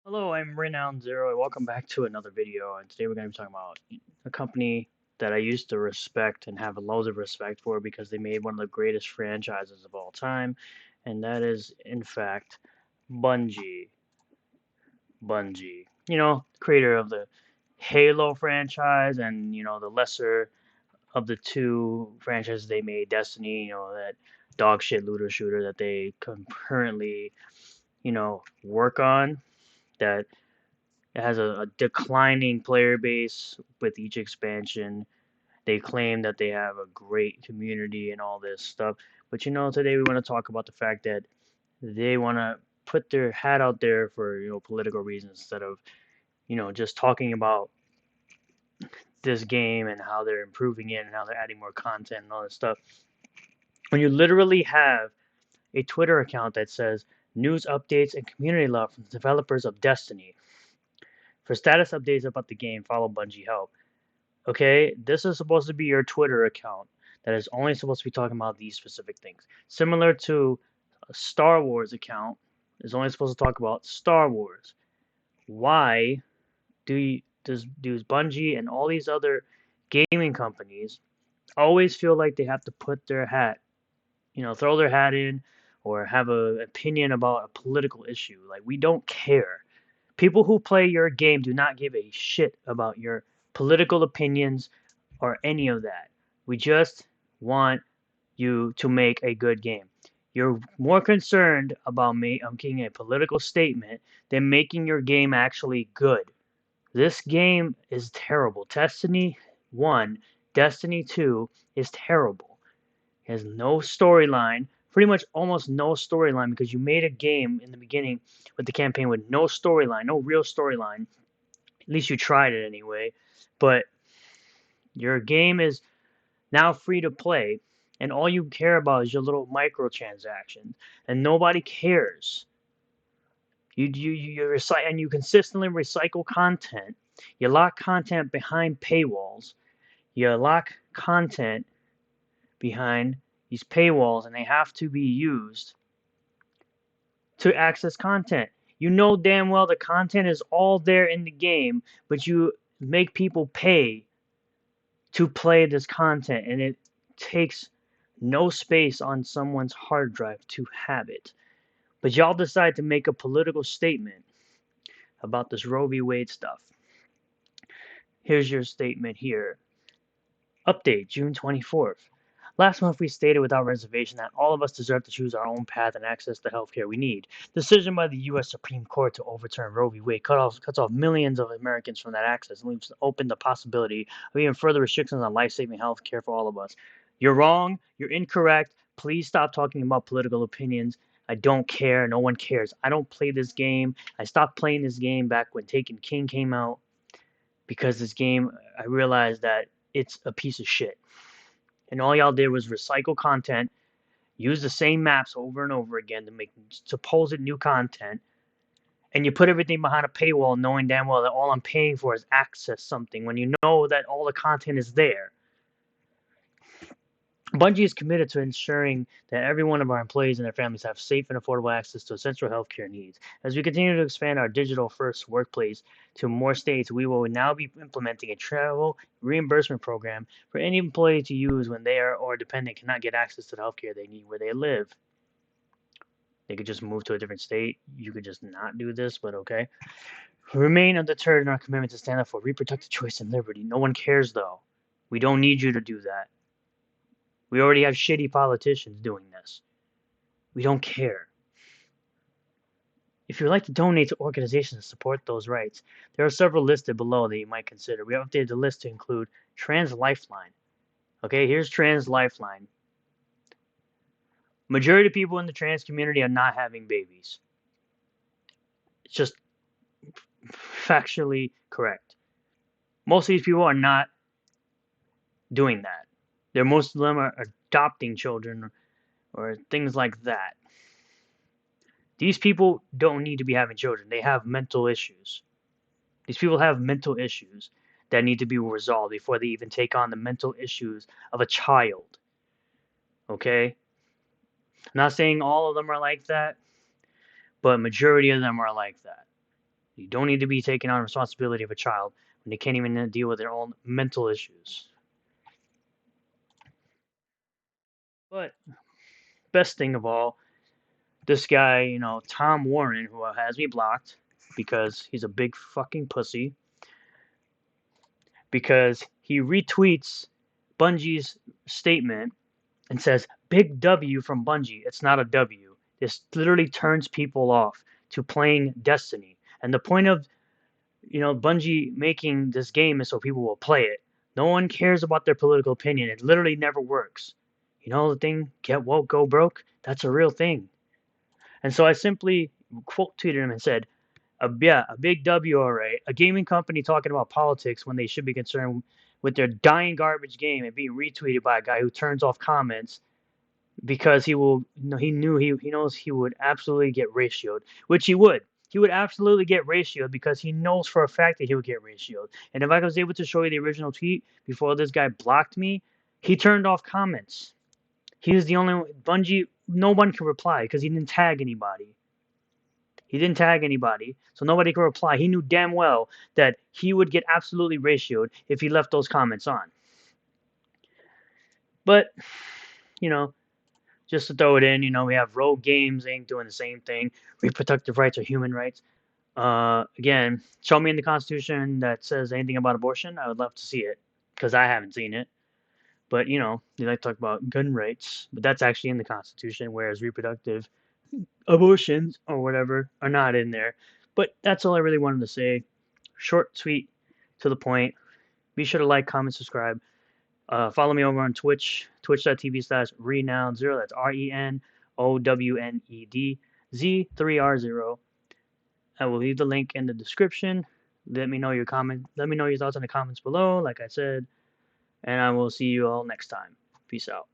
Hello, I'm Renowned Zero, and welcome back to another video. And today we're going to be talking about a company that I used to respect and have loads of respect for because they made one of the greatest franchises of all time, and that is, in fact, Bungie. Bungie. Creator of the Halo franchise and, the lesser of the two franchises they made, Destiny, that dog shit looter shooter that they concurrently, work on. That It has a declining player base with each expansion. They claim that they have a great community and all this stuff. But today we want to talk about the fact that they want to put their hat out there for, political reasons instead of, just talking about this game and how they're improving it and how they're adding more content and all this stuff. When you literally have a Twitter account that says news updates and community love from the developers of Destiny. For status updates about the game, follow Bungie Help. Okay, this is supposed to be your Twitter account that is only supposed to be talking about these specific things. Similar to a Star Wars account is only supposed to talk about Star Wars. Why does Bungie and all these other gaming companies always feel like they have to put their hat, throw their hat in or have an opinion about a political issue? Like, we don't care. People who play your game do not give a shit about your political opinions or any of that. We just want you to make a good game. You're more concerned about making a political statement than making your game actually good. This game is terrible. Destiny 1, Destiny 2 is terrible. It has no storyline, pretty much almost no storyline because you made a game in the beginning with the campaign with no storyline, no real storyline. At least you tried it anyway. But your game is now free to play, and all you care about is your little microtransactions, and nobody cares. You recycle and you consistently recycle content. You lock content behind paywalls. You lock content behind these paywalls, and they have to be used to access content. You know damn well the content is all there in the game, but you make people pay to play this content, and it takes no space on someone's hard drive to have it. But y'all decide to make a political statement about this Roe v. Wade stuff. Here's your statement here. Update, June 24th. Last month, we stated without reservation that all of us deserve to choose our own path and access to health care we need. The decision by the U.S. Supreme Court to overturn Roe v. Wade cuts off millions of Americans from that access and leaves open the possibility of even further restrictions on life-saving health care for all of us. You're wrong. You're incorrect. Please stop talking about political opinions. I don't care. No one cares. I don't play this game. I stopped playing this game back when Taken King came out because this game, I realized that it's a piece of shit. And all y'all did was recycle content, use the same maps over and over again to make supposed new content, and you put everything behind a paywall knowing damn well that all I'm paying for is access something when you know that all the content is there. Bungie is committed to ensuring that every one of our employees and their families have safe and affordable access to essential healthcare needs. As we continue to expand our digital-first workplace to more states, we will now be implementing a travel reimbursement program for any employee to use when they are or dependent cannot get access to the healthcare they need where they live. They could just move to a different state. You could just not do this, but okay. We remain undeterred in our commitment to stand up for reproductive choice and liberty. No one cares, though. We don't need you to do that. We already have shitty politicians doing this. We don't care. If you would like to donate to organizations to support those rights, there are several listed below that you might consider. We have updated the list to include Trans Lifeline. Okay, here's Trans Lifeline. Majority of people in the trans community are not having babies. It's just factually correct. Most of these people are not doing that. Most of them are adopting children or things like that. These people don't need to be having children. They have mental issues. These people have mental issues that need to be resolved before they even take on the mental issues of a child. Okay? I'm not saying all of them are like that, but majority of them are like that. You don't need to be taking on responsibility of a child when they can't even deal with their own mental issues. But best thing of all, this guy, Tom Warren, who has me blocked because he's a big fucking pussy, because he retweets Bungie's statement and says, "Big W from Bungie." It's not a W. This literally turns people off to playing Destiny. And the point of, Bungie making this game is so people will play it. No one cares about their political opinion. It literally never works. You know the thing, get woke, go broke? That's a real thing. And so I simply quote tweeted him and said, yeah, a big W, all right. A gaming company talking about politics when they should be concerned with their dying garbage game and being retweeted by a guy who turns off comments because he knows he would absolutely get ratioed, which he would. He would absolutely get ratioed because he knows for a fact that he would get ratioed. And if I was able to show you the original tweet before this guy blocked me, he turned off comments. He was the only one. Bungie, no one could reply because he didn't tag anybody. He didn't tag anybody, so nobody could reply. He knew damn well that he would get absolutely ratioed if he left those comments on. But, you know, just to throw it in, we have Rogue Games Inc. doing the same thing. Reproductive rights are human rights. Again, show me in the Constitution that says anything about abortion. I would love to see it because I haven't seen it. But, they like to talk about gun rights, but that's actually in the Constitution, whereas reproductive abortions or whatever are not in there. But that's all I really wanted to say. Short, sweet, to the point. Be sure to like, comment, subscribe. Follow me over on Twitch, twitch.tv/renowned0. That's RENOWNED Z3R0. I will leave the link in the description. Let me know your thoughts in the comments below, like I said. And I will see you all next time. Peace out.